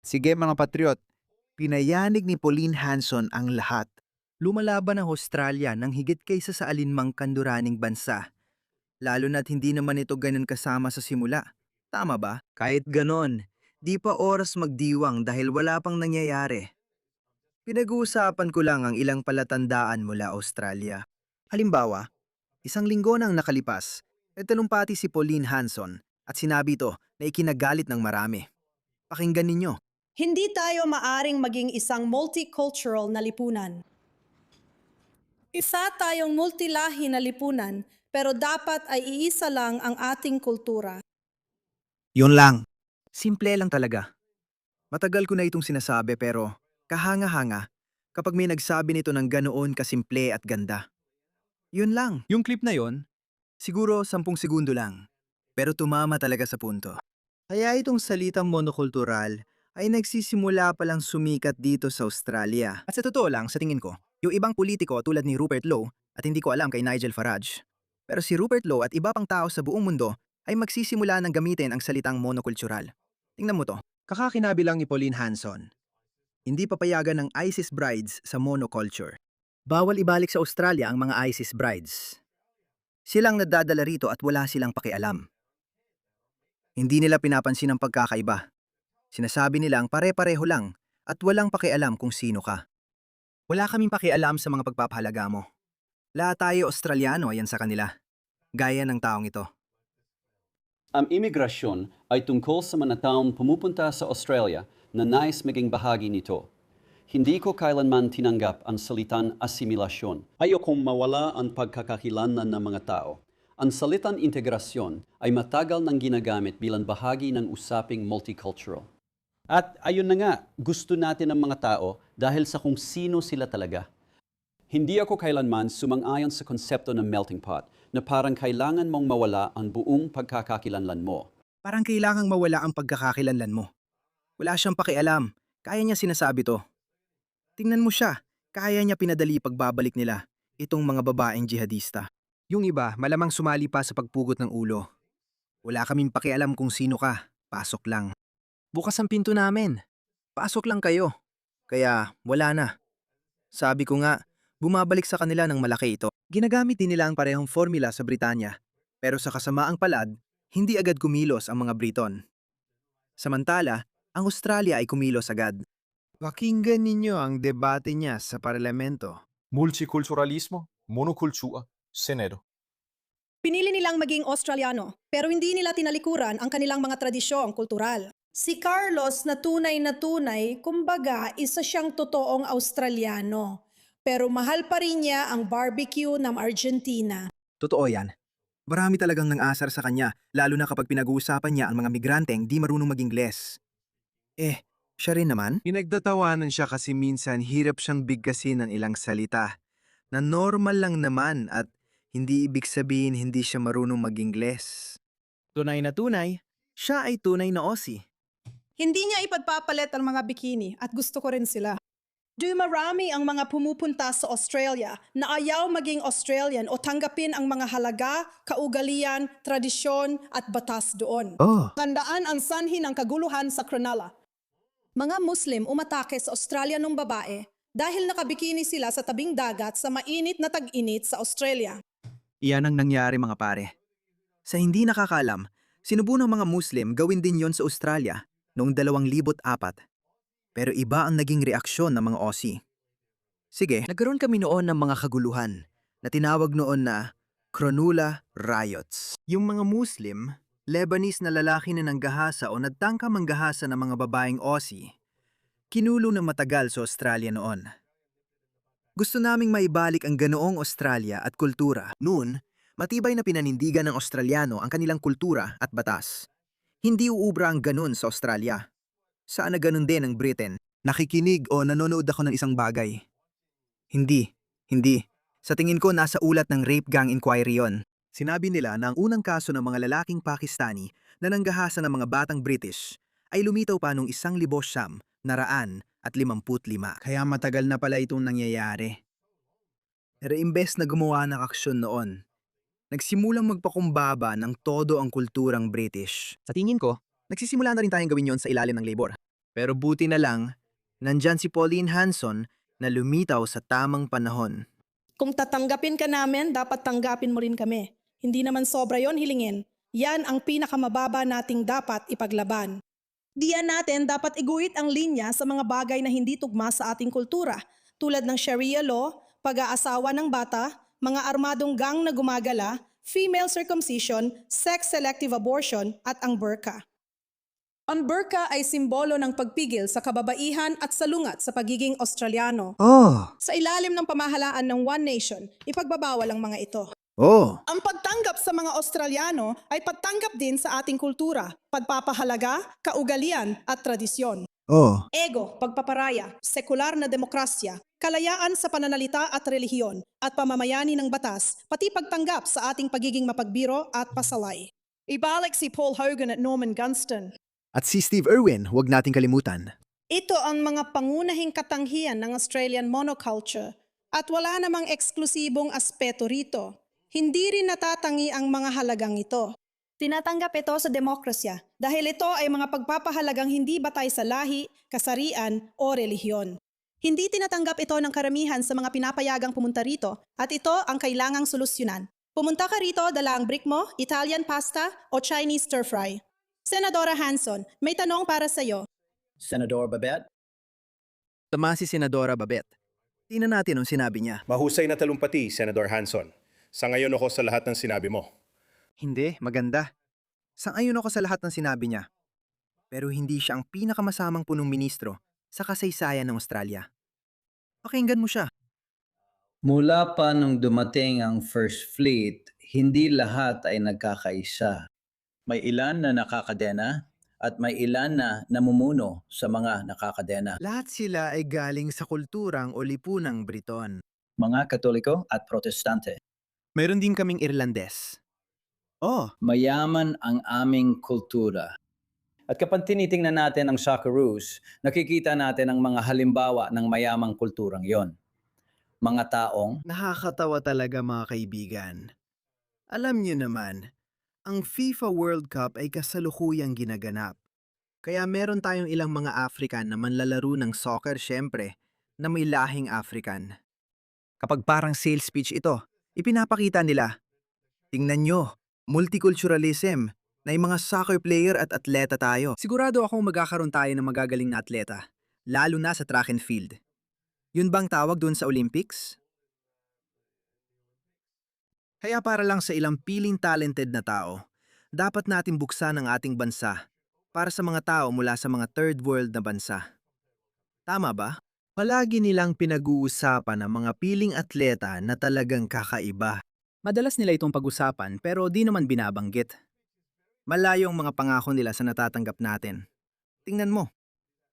Sige mga patriot, pinayanig ni Pauline Hanson ang lahat. Lumalaban ang Australia ng higit kaysa sa alinmang kanduraning bansa. Lalo na't hindi naman ito ganun kasama sa simula. Tama ba? Kahit ganon, di pa oras magdiwang dahil wala pang nangyayari. Pinag-uusapan ko lang ang ilang palatandaan mula Australia. Halimbawa, isang linggo nang nakalipas, nagtalumpati si Pauline Hanson at sinabi ito na ikinagalit ng marami. Pakinggan ninyo. Hindi tayo maaring maging isang multicultural na lipunan. Isa tayong multilahi na lipunan, pero dapat ay iisa lang ang ating kultura. Yun lang. Simple lang talaga. Matagal ko na itong sinasabi pero kahanga-hanga kapag may nagsabi nito ng ganoon kasimple at ganda. Yun lang. Yung clip na yon, siguro 10 segundo lang. Pero tumama talaga sa punto. Kaya itong salitang monokultural ay nagsisimula palang sumikat dito sa Australia. At sa totoo lang, sa tingin ko, yung ibang politiko tulad ni Rupert Lowe at hindi ko alam kay Nigel Farage. Pero si Rupert Lowe at iba pang tao sa buong mundo ay magsisimula ng gamitin ang salitang monokultural. Tingnan mo to. Kakakinabi lang ni Pauline Hanson. Hindi papayagan ng ISIS brides sa monoculture. Bawal ibalik sa Australia ang mga ISIS brides. Silang nadadala rito at wala silang pakialam. Hindi nila pinapansin ang pagkakaiba. Sinasabi nilang pare-pareho lang at walang pakialam kung sino ka. Wala kaming pakialam sa mga pagpapahalaga mo. Lahat tayo Australiano ayan sa kanila. Gaya ng taong ito. Ang imigrasyon ay tungkol sa mga taong pumupunta sa Australia na nais maging bahagi nito. Hindi ko kailanman tinanggap ang salitang asimilasyon. Ayokong mawala ang pagkakakilanlan ng mga tao. Ang salitang integrasyon ay matagal nang ginagamit bilang bahagi ng usaping multicultural. At ayun na nga, gusto natin ng mga tao dahil sa kung sino sila talaga. Hindi ako kailanman sumang-ayon sa konsepto ng melting pot na parang kailangan mong mawala ang buong pagkakakilanlan mo. Parang kailangang mawala ang pagkakakilanlan mo. Wala siyang pakialam. Kaya niya sinasabi to. Tingnan mo siya. Kaya niya pinadali pagbabalik nila. Itong mga babaeng jihadista. Yung iba, malamang sumali pa sa pagpugot ng ulo. Wala kaming pakialam kung sino ka. Pasok lang. Bukas ang pinto namin. Pasok lang kayo. Kaya wala na. Sabi ko nga, bumabalik sa kanila ng malaki ito. Ginagamit din nila ang parehong formula sa Britanya. Pero sa kasamaang palad, hindi agad kumilos ang mga Briton. Samantala, ang Australia ay kumilos agad. Pakinggan ninyo ang debate niya sa parlamento. Multiculturalismo, monocultura, senero. Pinili nilang maging Australiano, pero hindi nila tinalikuran ang kanilang mga tradisyong kultural. Si Carlos na tunay, kumbaga isa siyang totoong Australiano. Pero mahal pa rin niya ang barbecue ng Argentina. Totoo yan. Marami talagang nang-asar sa kanya, lalo na kapag pinag-uusapan niya ang mga migranteng di marunong mag-Ingles. Siya rin naman? Pinagtatawanan siya kasi minsan hirap siyang bigkasin ng ilang salita na normal lang naman at hindi ibig sabihin hindi siya marunong mag-Ingles. Tunay na tunay, siya ay tunay na Aussie. Hindi niya ipagpapalit ang mga bikini at gusto ko rin sila. Marami ang mga pumupunta sa Australia na ayaw maging Australian o tanggapin ang mga halaga, kaugalian, tradisyon at batas doon. Tandaan ang sanhi ng kaguluhan sa Cronulla. Mga Muslim umatake sa Australianong babae dahil nakabikini sila sa tabing dagat sa mainit na tag-init sa Australia. Iyan ang nangyari mga pare. Sa hindi nakakaalam, sinubo ng mga Muslim gawin din yon sa Australia noong 2004. Pero iba ang naging reaksyon ng mga Aussie. Sige, nagkaroon kami noon ng mga kaguluhan na tinawag noon na Cronulla Riots. Yung mga Muslim, Lebanese na lalaki na nanggahasa o nagtangka manggahasa ng mga babaeng Aussie, kinulo na matagal sa Australia noon. Gusto naming maibalik ang ganoong Australia at kultura. Noon, matibay na pinanindigan ng Australiano ang kanilang kultura at batas. Hindi uubra ang ganon sa Australia. Sana ganun din ang Britain. Nakikinig o nanonood ako ng isang bagay. Hindi. Sa tingin ko nasa ulat ng rape gang inquiry yon. Sinabi nila na ang unang kaso ng mga lalaking Pakistani na nanggahasa ng mga batang British ay lumitaw pa noong 1955. Kaya matagal na pala itong nangyayari. Pero imbes na gumawa ng aksyon noon, nagsimulang magpakumbaba ng todo ang kulturang British. Sa tingin ko, nagsisimula na rin tayong gawin yon sa ilalim ng labor. Pero buti na lang, nandyan si Pauline Hanson na lumitaw sa tamang panahon. Kung tatanggapin ka namin, dapat tanggapin mo rin kami. Hindi naman sobra yon hilingin. Yan ang pinakamababa nating dapat ipaglaban. Diyan natin dapat iguhit ang linya sa mga bagay na hindi tugma sa ating kultura, tulad ng Sharia law, pag-aasawa ng bata, mga armadong gang na gumagala, female circumcision, sex-selective abortion, at ang burqa. Ang burqa ay simbolo ng pagpigil sa kababaihan at salungat sa pagiging Australiano. Oh, Sa ilalim ng pamahalaan ng One Nation, ipagbabawal ang mga ito. oh. Ang pagtanggap sa mga Australiano ay pagtanggap din sa ating kultura, pagpapahalaga, kaugalian at tradisyon. Oh, Ego, pagpaparaya, sekular na demokrasya, kalayaan sa pananalita at relihiyon, at pamamayani ng batas, pati pagtanggap sa ating pagiging mapagbiro at pasalay. Ibalik si Paul Hogan at Norman Gunston. at si Steve Irwin, huwag nating kalimutan. Ito ang mga pangunahing katanghian ng Australian monoculture at wala namang eksklusibong aspeto rito. Hindi rin natatangi ang mga halagang ito. Tinatanggap ito sa demokrasya dahil ito ay mga pagpapahalagang hindi batay sa lahi, kasarian o relihiyon. Hindi tinatanggap ito ng karamihan sa mga pinapayagang pumunta rito at ito ang kailangang solusyonan. Pumunta ka rito, dala ang brick mo, Italian pasta o Chinese stir-fry. Senadora Hanson, may tanong para sa iyo. Senador Babet? Tama si Senadora Babet. Tingnan natin ang sinabi niya. Mahusay na talumpati, Senator Hanson. Sangayon ako sa lahat ng sinabi mo. Hindi, maganda. Sang-ayon ako sa lahat ng sinabi niya. Pero hindi siya ang pinakamasamang punong ministro sa kasaysayan ng Australia. Pakinggan mo siya. Mula pa nung dumating ang First Fleet, hindi lahat ay nagkakaisa. May ilan na nakakadena at may ilan na namumuno sa mga nakakadena. Lahat sila ay galing sa kulturang o lipunang Briton. Mga Katoliko at Protestante. Meron din kaming Irlandes. Oh, Mayaman ang aming kultura. At kapag tinitingnan natin ang Socceroos, nakikita natin ang mga halimbawa ng mayamang kulturang yon. Mga taong nakakatawa talaga mga kaibigan. Alam niyo naman, ang FIFA World Cup ay kasalukuyang ginaganap. Kaya meron tayong ilang mga African na manlalaro ng soccer syempre na may lahing African. Kapag parang sales pitch ito, ipinapakita nila. Tingnan nyo, multiculturalism, na yung mga soccer player at atleta tayo. Sigurado akong magkakaroon tayo ng magagaling na atleta, lalo na sa track and field. Yun bang tawag doon sa Olympics? Kaya para lang sa ilang piling talented na tao, dapat natin buksan ang ating bansa para sa mga tao mula sa mga third world na bansa. Tama ba? Palagi nilang pinag-uusapan ang mga piling atleta na talagang kakaiba. Madalas nila itong pag-usapan pero di naman binabanggit. Malayo ang mga pangako nila sa natatanggap natin. Tingnan mo.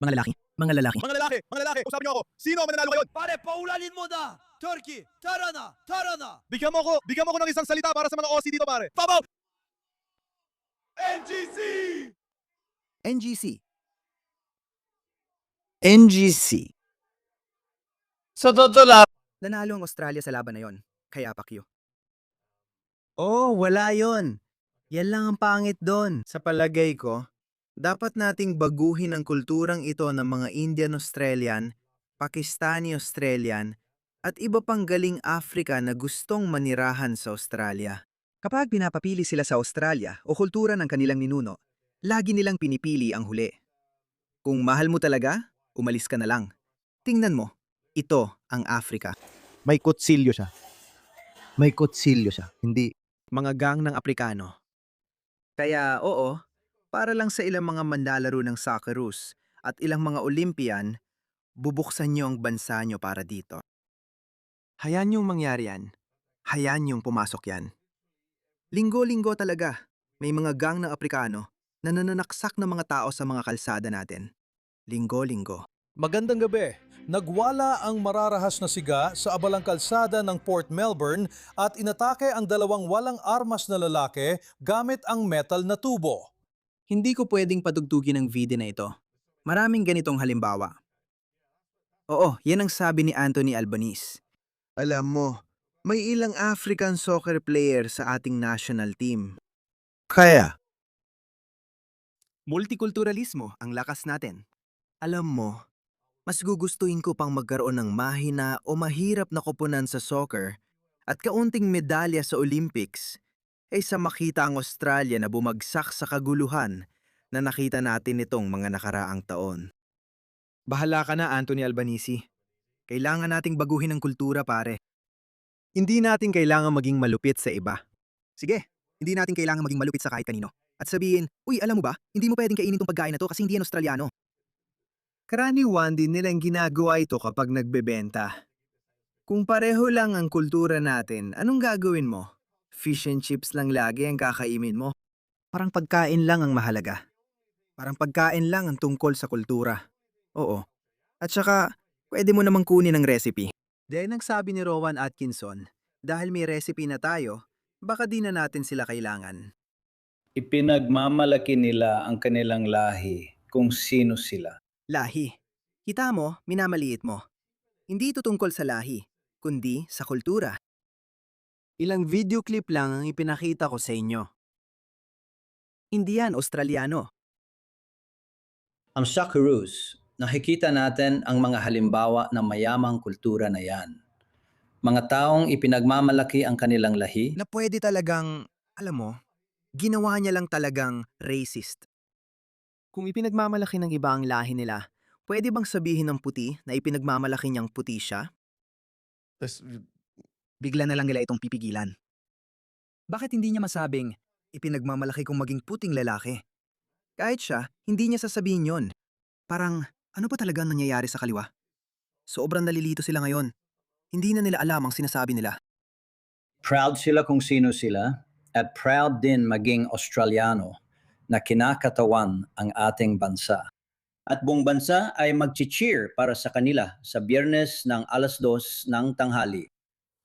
Mga lalaki, mga lalaki. Mga lalaki, usapin niyo ako. Sino ang mananalo ngayon? Pare, paulanin mo na! Turkey, tara na! Tara na! Bigyan mo ko ng isang salita para sa mga Aussie dito, pare. Pabaw! NGC! NGC. NGC. Sa totoo lang, Nanalo ang Australia sa laban na yon. Kaya pakyo. Oh, wala yon. Yan lang ang pangit doon. Sa palagay ko, dapat nating baguhin ang kulturang ito ng mga Indian-Australian, Pakistani-Australian, at iba pang galing Africa na gustong manirahan sa Australia. Kapag pinapapili sila sa Australia o kultura ng kanilang ninuno, lagi nilang pinipili ang huli. Kung mahal mo talaga, umalis ka na lang. Tingnan mo, ito ang Africa. May kutsilyo siya. May kutsilyo siya. Hindi. Mga gang ng Aprikano. Kaya oo, para lang sa ilang mga manlalaro ng Socceroos at ilang mga Olympian, bubuksan niyo ang bansa niyo para dito. Hayaan niyong mangyari yan. Hayaan niyong pumasok yan. Linggo-linggo talaga, may mga gang ng Aprikano na nananaksak ng mga tao sa mga kalsada natin. Linggo-linggo. Magandang gabi. Nagwala ang mararahas na siga sa abalang kalsada ng Port Melbourne at inatake ang dalawang walang armas na lalaki gamit ang metal na tubo. Hindi ko pwedeng patugtugin ang video na ito. Maraming ganitong halimbawa. Oo, yan ang sabi ni Anthony Albanese. Alam mo, may ilang African soccer player sa ating national team. Kaya, Multikulturalismo ang lakas natin. Alam mo, mas gugustuhin ko pang magkaroon ng mahina o mahirap na koponan sa soccer at kaunting medalya sa Olympics kaysa makita ang Australia na bumagsak sa kaguluhan na nakita natin nitong mga nakaraang taon. Bahala ka na, Anthony Albanese. Kailangan nating baguhin ang kultura, pare. Hindi natin kailangan maging malupit sa iba. Sige, hindi natin kailangan maging malupit sa kahit kanino. At sabihin, uy, alam mo ba, hindi mo pwedeng kainin tong pagkain na to kasi hindi yan Australiano. Karaniwan din nilang ginagawa ito kapag nagbebenta. Kung pareho lang ang kultura natin, anong gagawin mo? Fish and chips lang lagi ang kakaimin mo? Parang pagkain lang ang mahalaga. Parang pagkain lang ang tungkol sa kultura. Oo. At saka, pwede mo namang kunin ang recipe. Dahil nagsabi ni Rowan Atkinson, dahil may recipe na tayo, baka di na natin sila kailangan. Ipinagmamalaki nila ang kanilang lahi kung sino sila. Lahi. Kita mo, minamaliit mo. Hindi ito tungkol sa lahi, kundi sa kultura. Ilang video clip lang ang ipinakita ko sa inyo. Hindi yan Australiano. Ang Socceroos, nakikita natin ang mga halimbawa ng mayamang kultura na yan. Mga taong ipinagmamalaki ang kanilang lahi Na pwede talagang, alam mo, ginawa niya lang talagang racist. Kung ipinagmamalaki ng iba ang lahi nila, pwede bang sabihin ng puti na ipinagmamalaki niyang puti siya? Bigla na lang nila itong pipigilan. Bakit hindi niya masabing, ipinagmamalaki kong maging puting lalaki? Kahit siya, hindi niya sasabihin yon. Parang, ano pa talaga ang nangyayari sa kaliwa? Sobrang nalilito sila ngayon. Hindi na nila alam ang sinasabi nila. Proud sila kung sino sila at proud din maging Australiano na kinakatawan ang ating bansa. At buong bansa ay mag-cheer para sa kanila sa Biyernes ng 2:00 ng tanghali.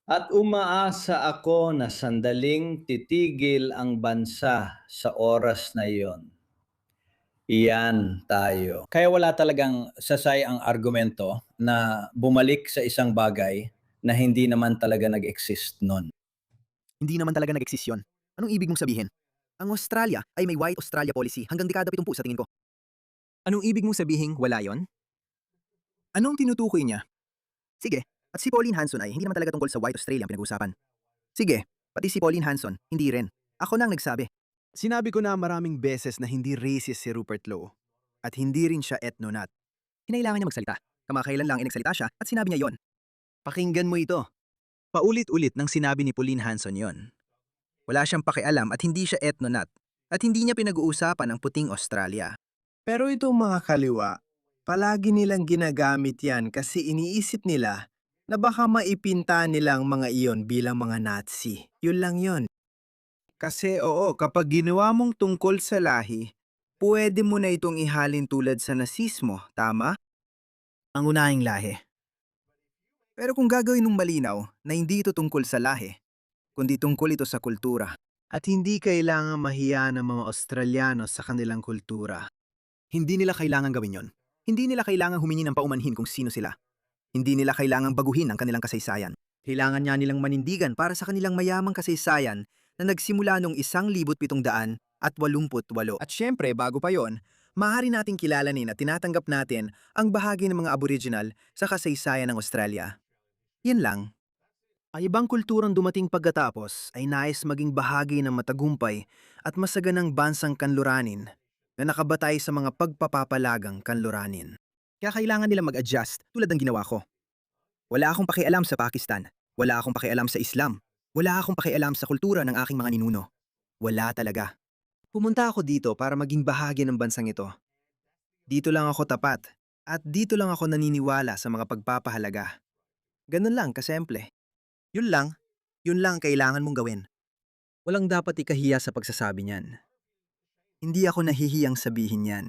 At umaasa ako na sandaling titigil ang bansa sa oras na iyon. Iyan tayo. Kaya wala talagang sasay ang argumento na bumalik sa isang bagay na hindi naman talaga nag-exist nun. Hindi naman talaga nag-exist yun. Anong ibig mong sabihin? Ang Australia ay may White Australia policy hanggang dekada 70 sa tingin ko. Anong ibig mong sabihin wala yon? Anong tinutukoy niya? Sige, at si Pauline Hanson ay hindi naman talaga tungkol sa White Australia ang pinag-uusapan. Sige, pati si Pauline Hanson, hindi rin. Ako nang nagsabi. Sinabi ko na maraming beses na hindi racist si Rupert Lowe. At hindi rin siya ethnonat. Kinailangan niya magsalita. Kamakailan lang inagsalita siya at sinabi niya yon. Pakinggan mo ito. Paulit-ulit nang sinabi ni Pauline Hanson yon. Wala siyang pakialam at hindi siya ethnonat. At hindi niya pinag-uusapan ang puting Australia. Pero itong mga kaliwa, palagi nilang ginagamit yan kasi iniisip nila na baka maipinta nilang mga iyon bilang mga Nazi. Yun lang yon. Kasi oo, kapag ginawa mong tungkol sa lahi, pwede mo na itong ihalin tulad sa nasismo, tama? Ang unahing lahi. Pero kung gagawin mong malinaw na hindi ito tungkol sa lahi, kundi tungkol ito sa kultura, at hindi kailangan mahiya ng mga Australiano sa kanilang kultura, hindi nila kailangan gawin yon. Hindi nila kailangan humingi ng paumanhin kung sino sila. Hindi nila kailangang baguhin ang kanilang kasaysayan. Kailangan niya nilang manindigan para sa kanilang mayamang kasaysayan na nagsimula noong 1788. At syempre, bago pa yon, maaari nating kilalanin at tinatanggap natin ang bahagi ng mga Aboriginal sa kasaysayan ng Australia. Yan lang. Ang ibang kulturang dumating pagkatapos ay nais maging bahagi ng matagumpay at masaganang bansang kanluranin na nakabatay sa mga pagpapapalagang kanluranin. Kaya kailangan nila mag-adjust tulad ng ginawa ko. Wala akong pakialam sa Pakistan. Wala akong pakialam sa Islam. Wala akong pakialam sa kultura ng aking mga ninuno. Wala talaga. Pumunta ako dito para maging bahagi ng bansang ito. Dito lang ako tapat at dito lang ako naniniwala sa mga pagpapahalaga. Ganun lang, kasimple. Yun lang kailangan mong gawin. Walang dapat ikahiya sa pagsasabi niyan. Hindi ako nahihiyang sabihin yan.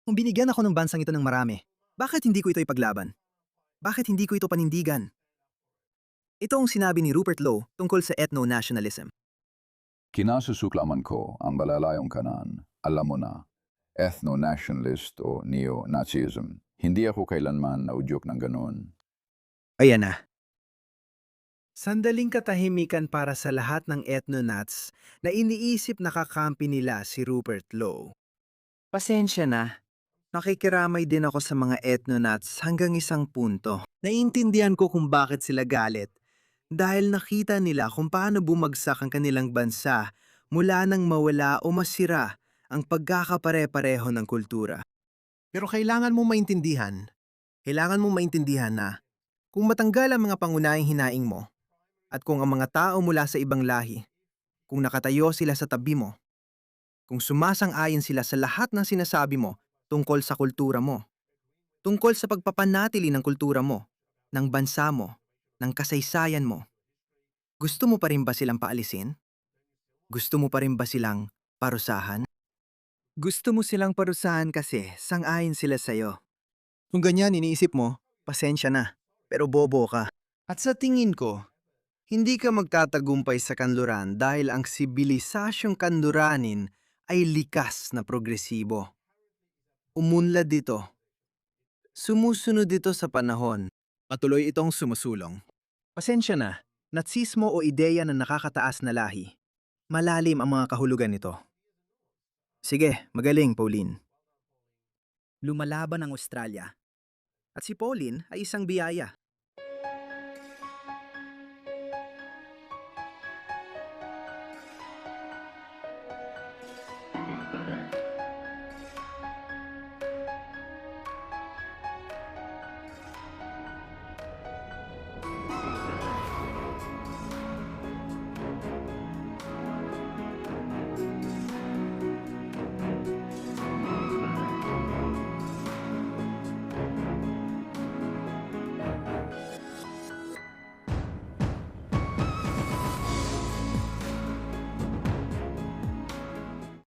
Kung binigyan ako ng bansang ito ng marami, bakit hindi ko ito ipaglaban? Bakit hindi ko ito panindigan? Ito ang sinabi ni Rupert Lowe tungkol sa ethno-nationalism. Kinasusuklaman ko ang malalayong kanan, alam mo na, ethno-nationalist o neo-Nazism. Hindi ako kailanman naudyok ng ganon. Ayan na. Sandaling katahimikan para sa lahat ng ethnonats na iniisip na kakampi nila si Rupert Lowe. Pasensya na. Nakikiramay din ako sa mga ethnonauts hanggang isang punto. Naiintindihan ko kung bakit sila galit dahil nakita nila kung paano bumagsak ang kanilang bansa mula nang mawala o masira ang pagkakapare-pareho ng kultura. Pero kailangan mong maintindihan na kung matanggal ang mga pangunahing hinaing mo at kung ang mga tao mula sa ibang lahi, kung nakatayo sila sa tabi mo, kung sumasang-ayon sila sa lahat ng sinasabi mo tungkol sa kultura mo, tungkol sa pagpapanatili ng kultura mo, ng bansa mo, ng kasaysayan mo, gusto mo pa rin ba silang paalisin? Gusto mo pa rin ba silang parusahan? Gusto mo silang parusahan kasi sang-ayon sila sa'yo. Kung ganyan iniisip mo, pasensya na, pero bobo ka. At sa tingin ko, hindi ka magtatagumpay sa kanluran dahil ang sibilisasyong kanluranin ay likas na progresibo. Umunlad dito. Sumusunod dito sa panahon. Patuloy itong sumusulong. Pasensya na, natsismo o ideya na nakakataas na lahi. Malalim ang mga kahulugan nito. Sige, magaling, Pauline. Lumalaban ang Australia. At si Pauline ay isang biyaya.